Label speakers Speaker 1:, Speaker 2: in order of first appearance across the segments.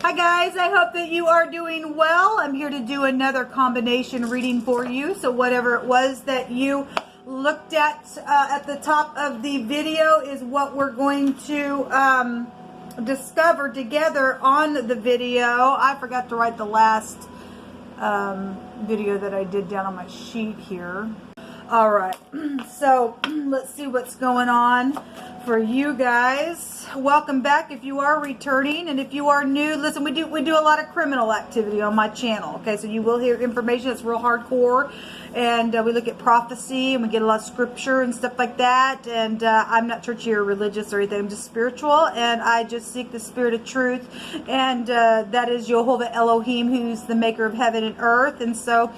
Speaker 1: Hi guys, I hope that you are doing well. I'm here to do another combination reading for you. So whatever it was that you looked at the top of the video is what we're going to discover together on the video. I forgot to write the last video that I did down on my sheet here. All right, so let's see what's going on for you guys. Welcome back if you are returning, and if you are new, listen, we do a lot of criminal activity on my channel. Okay, so you will hear information that's real hardcore, and we look at prophecy, and we get a lot of scripture and stuff like that. And I'm not churchy or religious or anything. I'm just spiritual, and I just seek the spirit of truth, and that is Jehovah Elohim, who's the maker of heaven and earth. And so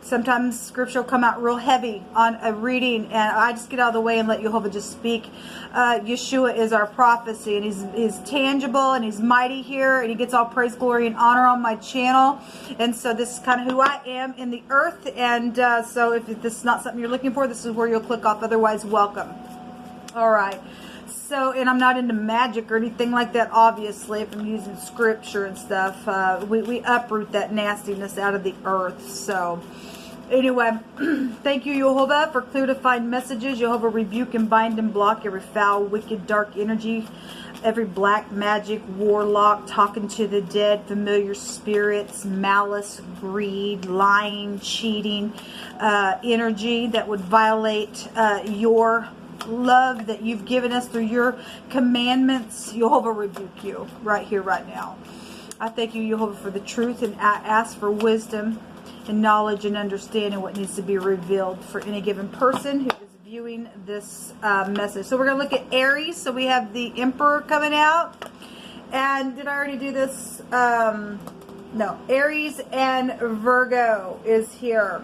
Speaker 1: sometimes scripture will come out real heavy on a reading, and I just get out of the way and let Jehovah just speak. Yeshua is our prophecy, and he's tangible, and he's mighty here, and he gets all praise, glory, and honor on my channel. And so this is kind of who I am in the earth. And so if this is not something you're looking for, this is where you'll click off. Otherwise, welcome. All right. So, and I'm not into magic or anything like that, obviously. If I'm using scripture and stuff, we uproot that nastiness out of the earth. So anyway, thank you, Jehovah, for clear defined messages. Jehovah, rebuke and bind and block every foul, wicked, dark energy, every black magic, warlock, talking to the dead, familiar spirits, malice, greed, lying, cheating, energy that would violate your love that you've given us through your commandments. Jehovah, rebuke you right here, right now. I thank you, Jehovah, for the truth, and I ask for wisdom and knowledge and understanding what needs to be revealed for any given person who is viewing this message. So we're going to look at Aries. So we have the Emperor coming out. And did I already do this? No. Aries and Virgo is here.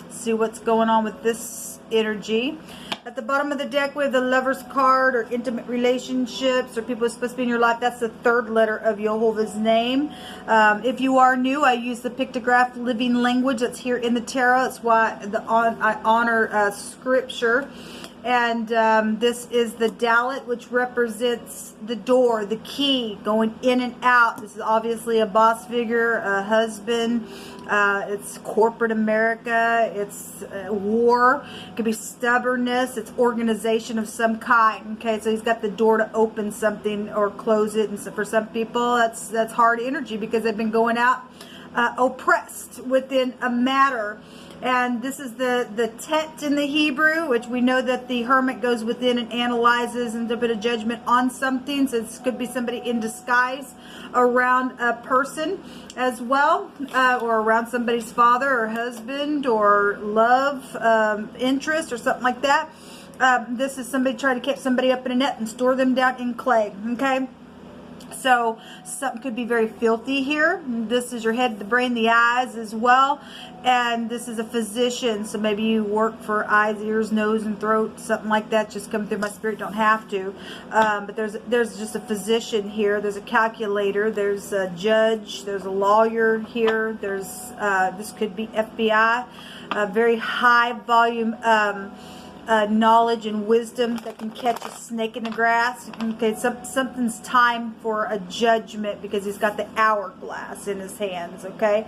Speaker 1: See what's going on with this energy. At the bottom of the deck, we have the Lover's card, or intimate relationships, or people who are supposed to be in your life. That's the third letter of Jehovah's name. If you are new, I use the pictograph living language that's here in the tarot. That's why I honor scripture. And this is the Dalet, which represents the door, the key, going in and out. This is obviously a boss figure, a husband. It's corporate America. It's war. It could be stubbornness. It's organization of some kind. Okay, so he's got the door to open something or close it. And so for some people, that's hard energy because they've been going out oppressed within a matter. And this is the Tet in the Hebrew, which we know that the hermit goes within and analyzes and does a bit of judgment on something. So this could be somebody in disguise around a person as well, or around somebody's father or husband or love interest or something like that. This is somebody trying to catch somebody up in a net and store them down in clay. Okay. So something could be very filthy here. This is your head, the brain, the eyes as well. And this is a physician. So maybe you work for eyes, ears, nose, and throat, something like that. Just come through my spirit. Don't have to. But there's just a physician here. There's a calculator. There's a judge. There's a lawyer here. There's this could be FBI. Very high volume knowledge and wisdom that can catch a snake in the grass. Okay, something's time for a judgment because he's got the hourglass in his hands. Okay,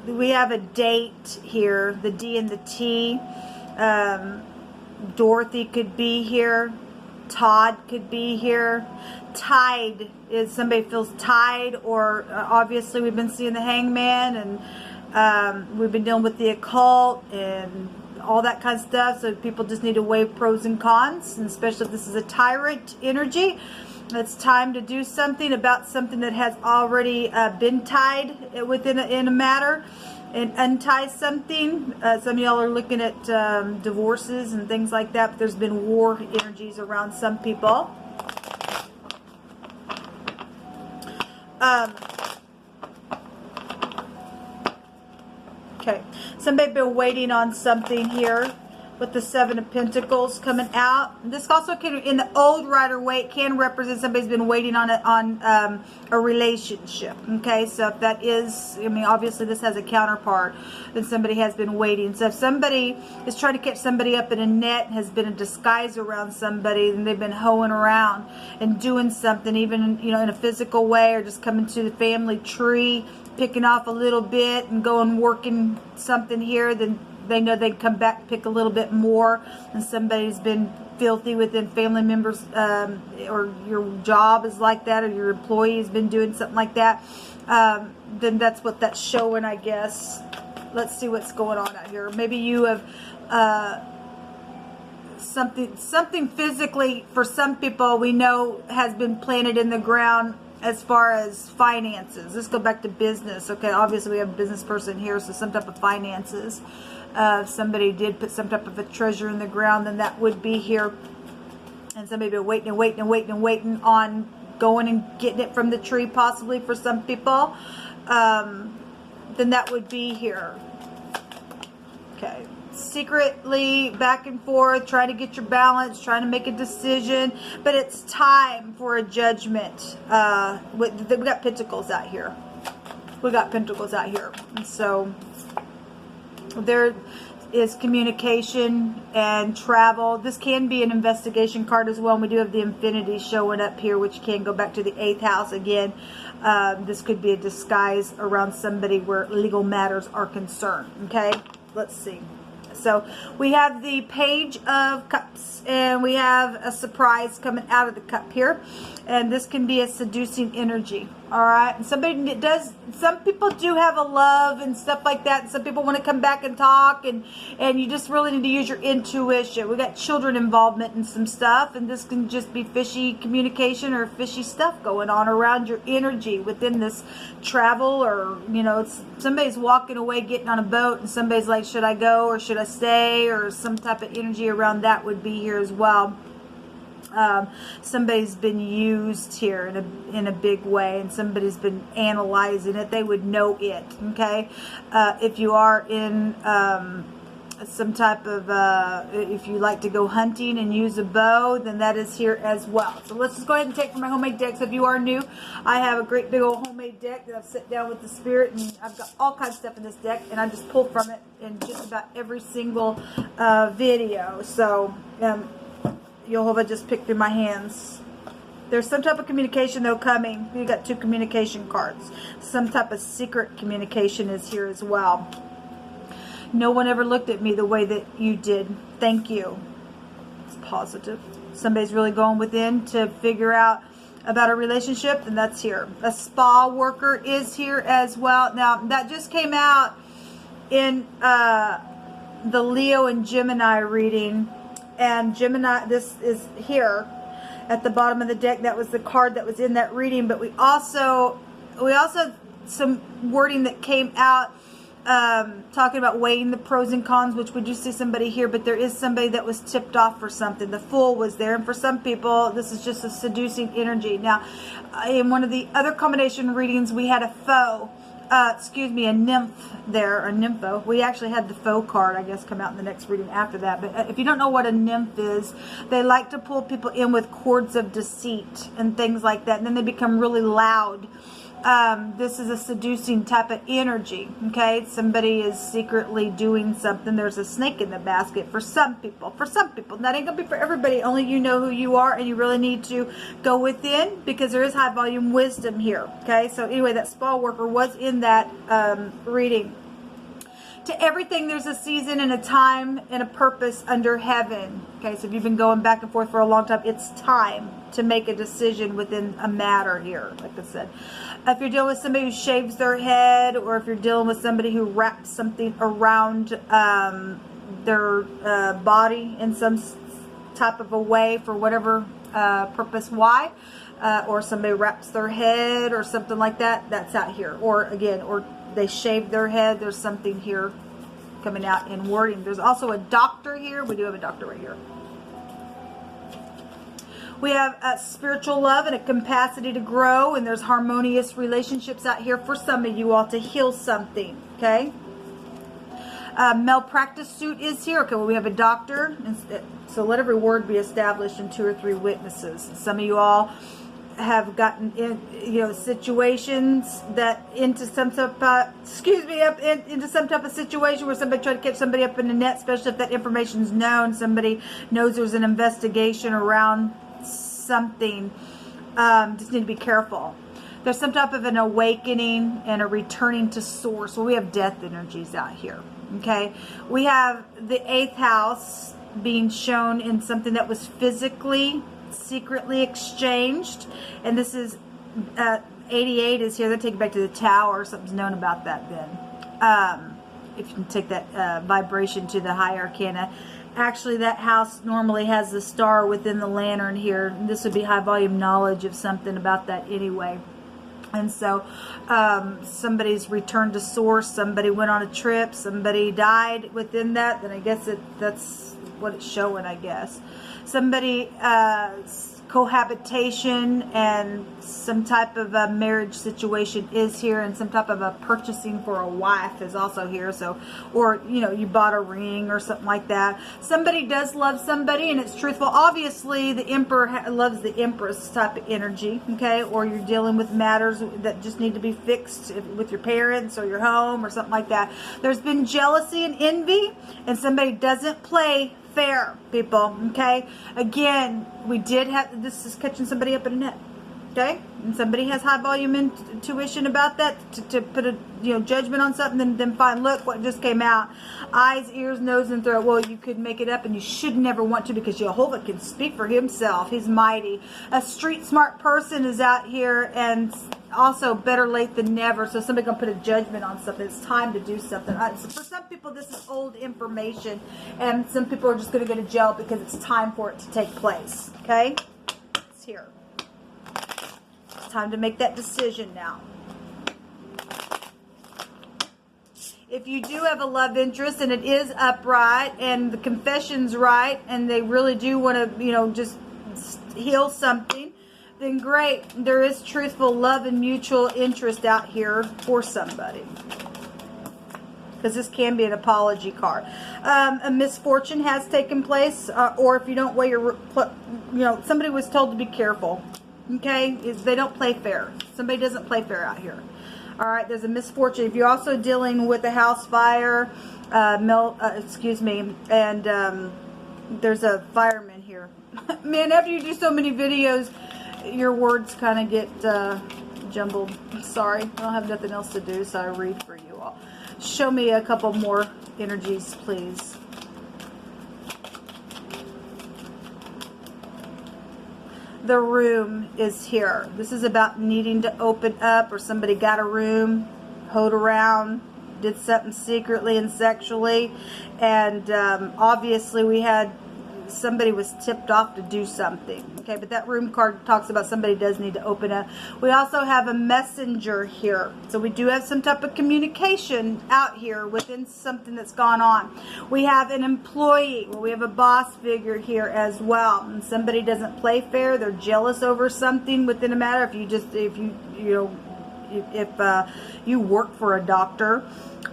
Speaker 1: we have a date here, the D and the T. Dorothy could be here. Todd could be here. Tied is somebody feels tied, or obviously we've been seeing the Hangman, and we've been dealing with the occult and all that kind of stuff. So people just need to weigh pros and cons, and especially if this is a tyrant energy. It's time to do something about something that has already been tied within in a matter, and untie something. Some of y'all are looking at divorces and things like that, but there's been war energies around some people. Okay, somebody been waiting on something here. with the Seven of Pentacles coming out. This also can, in the old Rider-Waite, can represent somebody's been waiting on a relationship. Okay, so if that is, I mean, obviously this has a counterpart, then somebody has been waiting. So if somebody is trying to catch somebody up in a net, has been a disguise around somebody, and they've been hoeing around and doing something, even, you know, in a physical way, or just coming to the family tree, picking off a little bit and going working something here, then they know they can come back, pick a little bit more, and somebody's been filthy within family members, or your job is like that, or your employee has been doing something like that, then that's what that's showing, I guess. Let's see what's going on out here. Maybe you have something physically, for some people we know, has been planted in the ground as far as finances. Let's go back to business. Okay, obviously we have a business person here, so some type of finances. If somebody did put some type of a treasure in the ground, then that would be here. And somebody been waiting and waiting and waiting and waiting on going and getting it from the tree, possibly for some people. Then that would be here. Okay. Secretly back and forth, trying to get your balance, trying to make a decision, but it's time for a judgment. We got pentacles out here. We got pentacles out here. And so there is communication and travel. This can be an investigation card as well. And we do have the infinity showing up here, which can go back to the 8th house again. This could be a disguise around somebody where legal matters are concerned. Okay, let's see. So we have the Page of Cups, and we have a surprise coming out of the cup here, and this can be a seducing energy. All right, and somebody does. Some people do have a love and stuff like that. And some people want to come back and talk, and you just really need to use your intuition. We got children involvement in some stuff, and this can just be fishy communication or fishy stuff going on around your energy within this travel, or you know, it's somebody's walking away, getting on a boat, and somebody's like, should I go or should I stay, or some type of energy around that would be here as well. Somebody's been used here in a big way, and somebody's been analyzing it. They would know it. Okay, if you are in some type of if you like to go hunting and use a bow, then that is here as well. So let's just go ahead and take from my homemade deck. So if you are new, I have a great big old homemade deck that I've set down with the spirit, and I've got all kinds of stuff in this deck, and I just pull from it in just about every single video. So Jehovah just picked through my hands. There's some type of communication though coming. You got 2 communication cards. Some type of secret communication is here as well. No one ever looked at me the way that you did. Thank you. It's positive. Somebody's really going within to figure out about a relationship, and that's here. A spa worker is here as well. Now that just came out in the Leo and Gemini reading. And Gemini, this is here at the bottom of the deck. That was the card that was in that reading. But we also some wording that came out talking about weighing the pros and cons, which we do see somebody here, but there is somebody that was tipped off for something. The Fool was there, and for some people this is just a seducing energy. Now in one of the other combination readings, we had a foe. A nymph there, a nympho. We actually had the faux card, I guess, come out in the next reading after that. But if you don't know what a nymph is, they like to pull people in with cords of deceit and things like that, and then they become really loud. This is a seducing type of energy. Okay, somebody is secretly doing something. There's a snake in the basket for some people. For some people, that ain't gonna be for everybody. Only you know who you are, and you really need to go within, because there is high volume wisdom here. Okay, so anyway, that spa worker was in that reading. To everything, there's a season and a time and a purpose under heaven. Okay, so if you've been going back and forth for a long time, it's time to make a decision within a matter here, like I said. If you're dealing with somebody who shaves their head, or if you're dealing with somebody who wraps something around their body in some type of a way for whatever purpose, why, or somebody wraps their head or something like that, that's out here. Or again, or they shave their head, there's something here coming out in wording. There's also a doctor here. We do have a doctor right here. We have a spiritual love and a capacity to grow, and there's harmonious relationships out here for some of you all to heal something, okay? Malpractice suit is here. Okay, well, we have a doctor. So let every word be established in 2 or 3 witnesses. Some of you all have gotten in, situations that into some type of, into some type of situation where somebody tried to catch somebody up in the net, especially if that information is known. Somebody knows there's an investigation around something. Just need to be careful. There's some type of an awakening and a returning to source. Well, we have death energies out here. Okay, we have the 8th house being shown in something that was physically, secretly exchanged, and this is 88 is here. They'll take it back to the tower. Something's known about that then. If you can take that vibration to the high arcana. Actually, that house normally has the star within the lantern here. This would be high volume knowledge of something about that anyway. And so somebody's returned to source, somebody went on a trip, somebody died within that, then I guess that's what it's showing, I guess. Somebody, cohabitation and some type of a marriage situation is here, and some type of a purchasing for a wife is also here. So, or, you bought a ring or something like that. Somebody does love somebody and it's truthful. Obviously, the Emperor loves the Empress type of energy, okay? Or you're dealing with matters that just need to be fixed with your parents or your home or something like that. There's been jealousy and envy, and somebody doesn't play fair, people, okay? Again, we did have, this is catching somebody up in a net, okay? And somebody has high volume intuition about that to put a judgment on something, then fine, look what just came out. Eyes, ears, nose, and throat. Well, you could make it up, and you should never want to, because Jehovah can speak for himself. He's mighty. A street smart person is out here, and also better late than never. So somebody gonna put a judgment on something. It's time to do something. So for some people, this is old information, and some people are just gonna go to jail because it's time for it to take place. Okay, it's here. It's time to make that decision now. If you do have a love interest and it is upright and the confession's right, and they really do want to, just heal something, then great. There is truthful love and mutual interest out here for somebody. Because this can be an apology card. A misfortune has taken place, or if you don't weigh your, somebody was told to be careful. Okay, they don't play fair. Somebody doesn't play fair out here. All right, there's a misfortune. If you're also dealing with a house fire, and there's a fireman here. Man, after you do so many videos, your words kind of get jumbled. Sorry, I don't have nothing else to do, so I read for you all. Show me a couple more energies, please. The room is here. This is about needing to open up, or somebody got a room, hoed around, did something secretly and sexually, and obviously we had somebody was tipped off to do something. Okay, but that room card talks about somebody does need to open up. We also have a messenger here. So we do have some type of communication out here within something that's gone on. We have an employee. Well, we have a boss figure here as well. And somebody doesn't play fair. They're jealous over something within a matter. If you work for a doctor,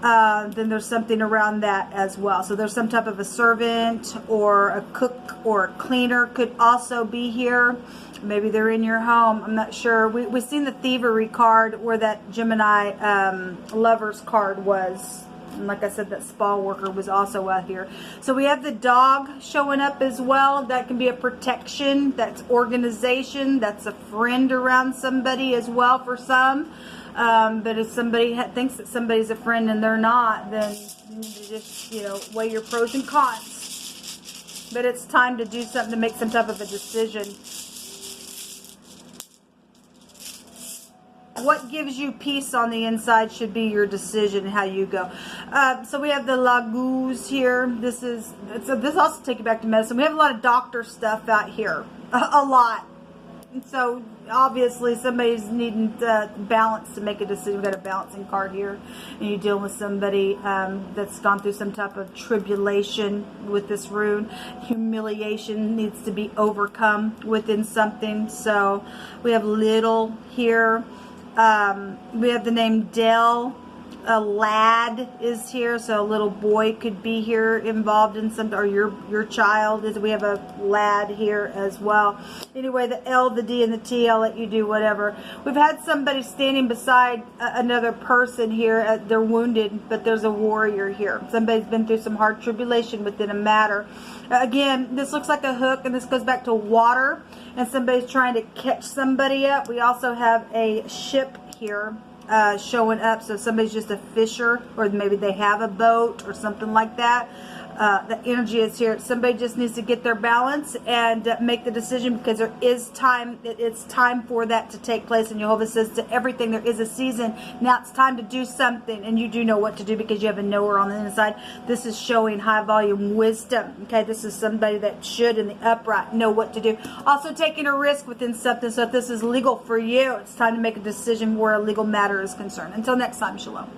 Speaker 1: then there's something around that as well. So there's some type of a servant or a cook or a cleaner could also be here. Maybe they're in your home. I'm not sure. We've seen the thievery card where that Gemini lovers card was. And like I said, that spa worker was also out here. So we have the dog showing up as well. That can be a protection. That's organization. That's a friend around somebody as well for some. But if somebody thinks that somebody's a friend and they're not, then you need to just, weigh your pros and cons. But it's time to do something, to make some type of a decision. What gives you peace on the inside should be your decision, how you go. So we have the Laguz here. This also take you back to medicine. We have a lot of doctor stuff out here. A lot. And so obviously somebody's needing balance to make a decision. We've got a balancing card here, and you're dealing with somebody that's gone through some type of tribulation with this rune. Humiliation needs to be overcome within something. So we have little here. We have the name Del, a lad is here, so a little boy could be here involved in some, or your child is. We have a lad here as well. Anyway, the L, the D, and the T, I'll let you do whatever. We've had somebody standing beside another person here. They're wounded, but there's a warrior here. Somebody's been through some hard tribulation within a matter. Again, this looks like a hook, and this goes back to water, and somebody's trying to catch somebody up. We also have a ship here showing up, so somebody's just a fisher, or maybe they have a boat or something like that. The energy is here. Somebody just needs to get their balance and make the decision, because there is time. It's time for that to take place. And Jehovah says to everything, there is a season. Now it's time to do something, and you do know what to do because you have a knower on the inside. This is showing high volume wisdom. Okay, this is somebody that should, in the upright, know what to do. Also taking a risk within something. So if this is legal for you, it's time to make a decision where a legal matter is concerned. Until next time, shalom.